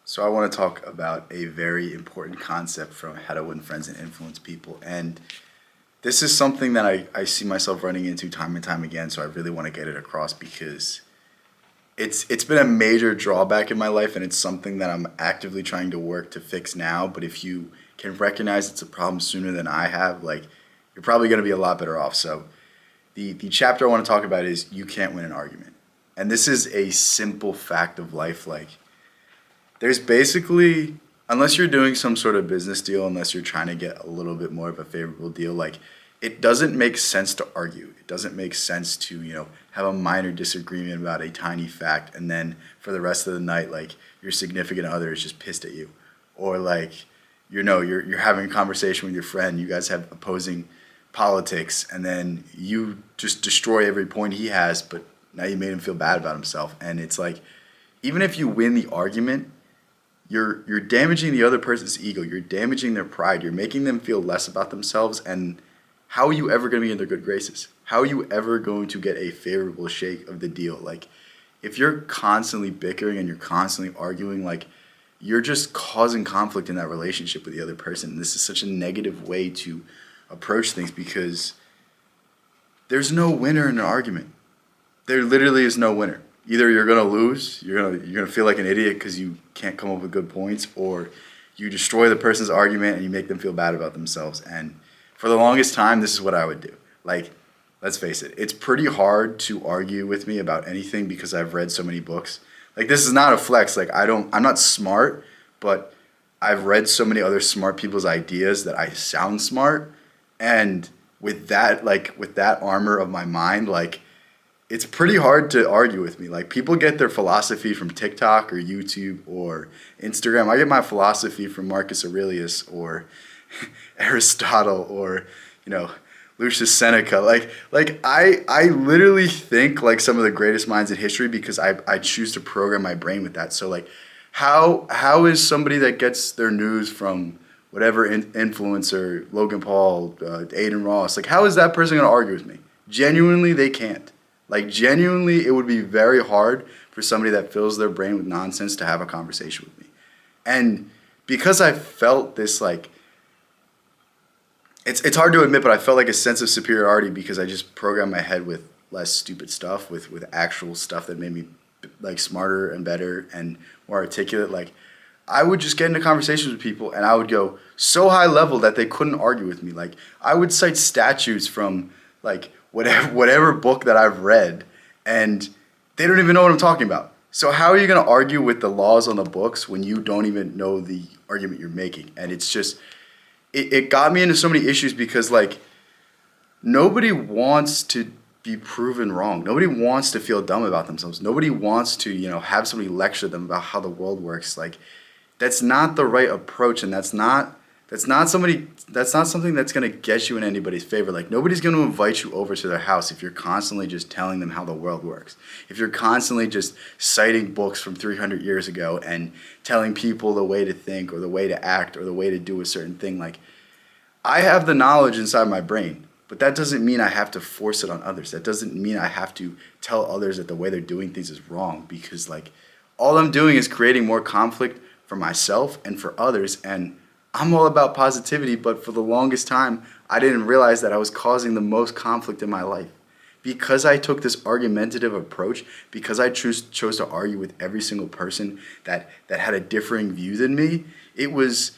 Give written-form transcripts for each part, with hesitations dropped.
So I want to talk about a very important concept from how to win friends and influence people. And this is something that I see myself running into time and time again. So I really want to get it across because it's been a major drawback in my life, and it's something that I'm actively trying to work to fix now. But if you can recognize it's a problem sooner than I have, like, you're probably going to be a lot better off. So the chapter I want to talk about is you can't win an argument. And this is a simple fact of life. Like, there's basically, unless you're doing some sort of business deal, unless you're trying to get a little bit more of a favorable deal, like, it doesn't make sense to argue. It doesn't make sense to, have a minor disagreement about a tiny fact, and then for the rest of the night, like, your significant other is just pissed at you. Or like, you're having a conversation with your friend, you guys have opposing politics, and then you just destroy every point he has, but now you made him feel bad about himself. And it's like, even if you win the argument, you're damaging the other person's ego. You're damaging their pride. You're making them feel less about themselves. And how are you ever going to be in their good graces? How are you ever going to get a favorable shake of the deal? Like, if you're constantly bickering and you're constantly arguing, like, you're just causing conflict in that relationship with the other person. And this is such a negative way to approach things because there's no winner in an argument. There literally is no winner. Either you're gonna lose, you're gonna feel like an idiot because you can't come up with good points, or you destroy the person's argument and you make them feel bad about themselves. And for the longest time, this is what I would do. Like, let's face it, it's pretty hard to argue with me about anything because I've read so many books. Like, this is not a flex. Like, I'm not smart, but I've read so many other smart people's ideas that I sound smart. And with that armor of my mind, like, it's pretty hard to argue with me. Like, people get their philosophy from TikTok or YouTube or Instagram. I get my philosophy from Marcus Aurelius or Aristotle or, Lucius Seneca. Like I literally think like some of the greatest minds in history because I choose to program my brain with that. So like, how is somebody that gets their news from whatever influencer, Logan Paul, Aiden Ross, like, how is that person going to argue with me? Genuinely, they can't. Like, genuinely, it would be very hard for somebody that fills their brain with nonsense to have a conversation with me. And because I felt this, like, it's hard to admit, but I felt like a sense of superiority because I just programmed my head with less stupid stuff, with actual stuff that made me, like, smarter and better and more articulate. Like, I would just get into conversations with people and I would go so high level that they couldn't argue with me. Like, I would cite statutes from, like, whatever book that I've read, and they don't even know what I'm talking about. So how are you going to argue with the laws on the books when you don't even know the argument you're making? And it's just, it got me into so many issues because, like, nobody wants to be proven wrong. Nobody wants to feel dumb about themselves. Nobody wants to, have somebody lecture them about how the world works. Like, that's not the right approach, and that's not something that's going to get you in anybody's favor. Like, nobody's going to invite you over to their house if you're constantly just telling them how the world works. If you're constantly just citing books from 300 years ago and telling people the way to think or the way to act or the way to do a certain thing. Like, I have the knowledge inside my brain, but that doesn't mean I have to force it on others. That doesn't mean I have to tell others that the way they're doing things is wrong, because, like, all I'm doing is creating more conflict for myself and for others. And I'm all about positivity, but for the longest time, I didn't realize that I was causing the most conflict in my life. Because I took this argumentative approach, because I chose to argue with every single person that had a differing view than me, it was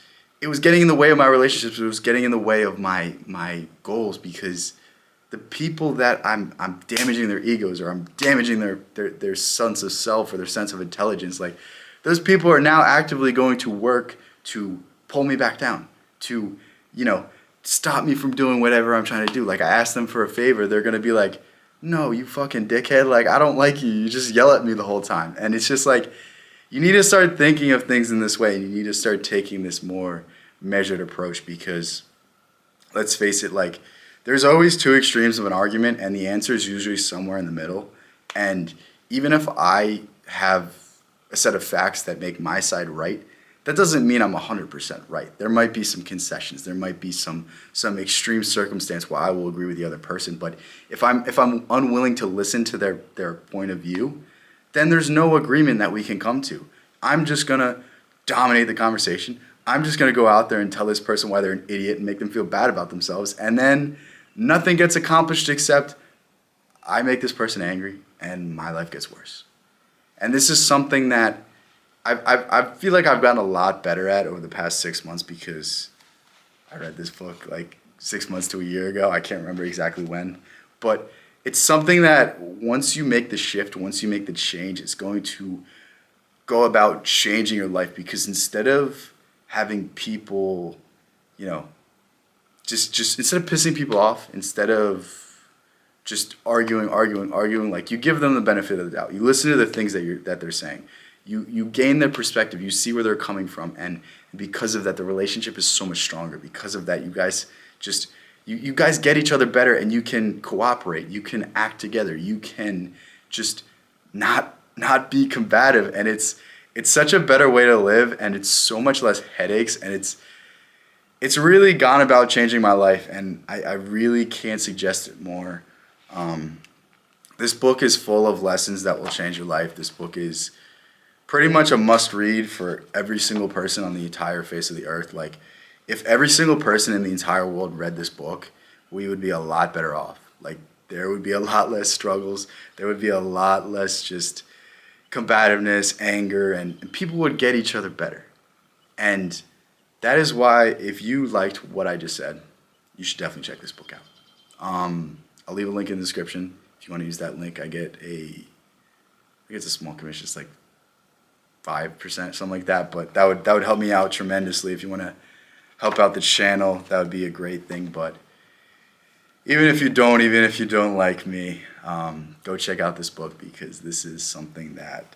getting in the way of my relationships. It was getting in the way of my goals, because the people that I'm damaging their egos, or I'm damaging their sense of self or their sense of intelligence, like, those people are now actively going to work to pull me back down, to, stop me from doing whatever I'm trying to do. Like, I ask them for a favor, they're going to be like, no, you fucking dickhead, like, I don't like you, you just yell at me the whole time. And it's just like, you need to start thinking of things in this way, and you need to start taking this more measured approach, because let's face it, like, there's always two extremes of an argument, and the answer is usually somewhere in the middle. And even if I have a set of facts that make my side right, that doesn't mean I'm 100% right. There might be some concessions. There might be some extreme circumstance where I will agree with the other person. But if I'm unwilling to listen to their point of view, then there's no agreement that we can come to. I'm just gonna dominate the conversation. I'm just going to go out there and tell this person why they're an idiot and make them feel bad about themselves. And then nothing gets accomplished except I make this person angry and my life gets worse. And this is something that I feel like I've gotten a lot better at over the past 6 months because I read this book like 6 months to a year ago. I can't remember exactly when. But it's something that once you make the shift, once you make the change, it's going to go about changing your life, because instead of having people, you know, just instead of pissing people off, instead of just arguing, like, you give them the benefit of the doubt. You listen to the things that they're saying. You gain their perspective. You see where they're coming from, and because of that, the relationship is so much stronger. Because of that, you guys just you guys get each other better, and you can cooperate. You can act together. You can just not be combative, and it's such a better way to live, and it's so much less headaches, and it's really gone about changing my life, and I really can't suggest it more. This book is full of lessons that will change your life. This book is pretty much a must read for every single person on the entire face of the earth. Like, if every single person in the entire world read this book, we would be a lot better off. Like, there would be a lot less struggles. There would be a lot less just combativeness, anger, and people would get each other better. And that is why, if you liked what I just said, you should definitely check this book out. I'll leave a link in the description. If you want to use that link, I get a small commission. It's like 5%, something like that. But that would help me out tremendously. If you want to help out the channel, that would be a great thing. But even if you don't like me, go check out this book, because this is something that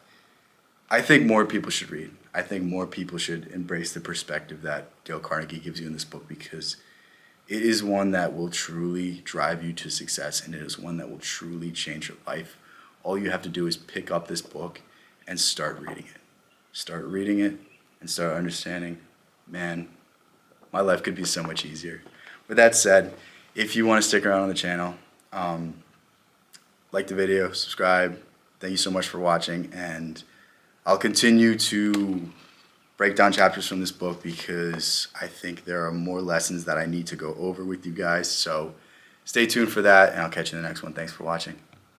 I think more people should read. I think more people should embrace the perspective that Dale Carnegie gives you in this book, because it is one that will truly drive you to success, and it is one that will truly change your life. All you have to do is pick up this book and start reading it. Start reading it and start understanding, man, my life could be so much easier. With that said, if you want to stick around on the channel, like the video, subscribe. Thank you so much for watching, and I'll continue to break down chapters from this book, because I think there are more lessons that I need to go over with you guys. So stay tuned for that, and I'll catch you in the next one. Thanks for watching.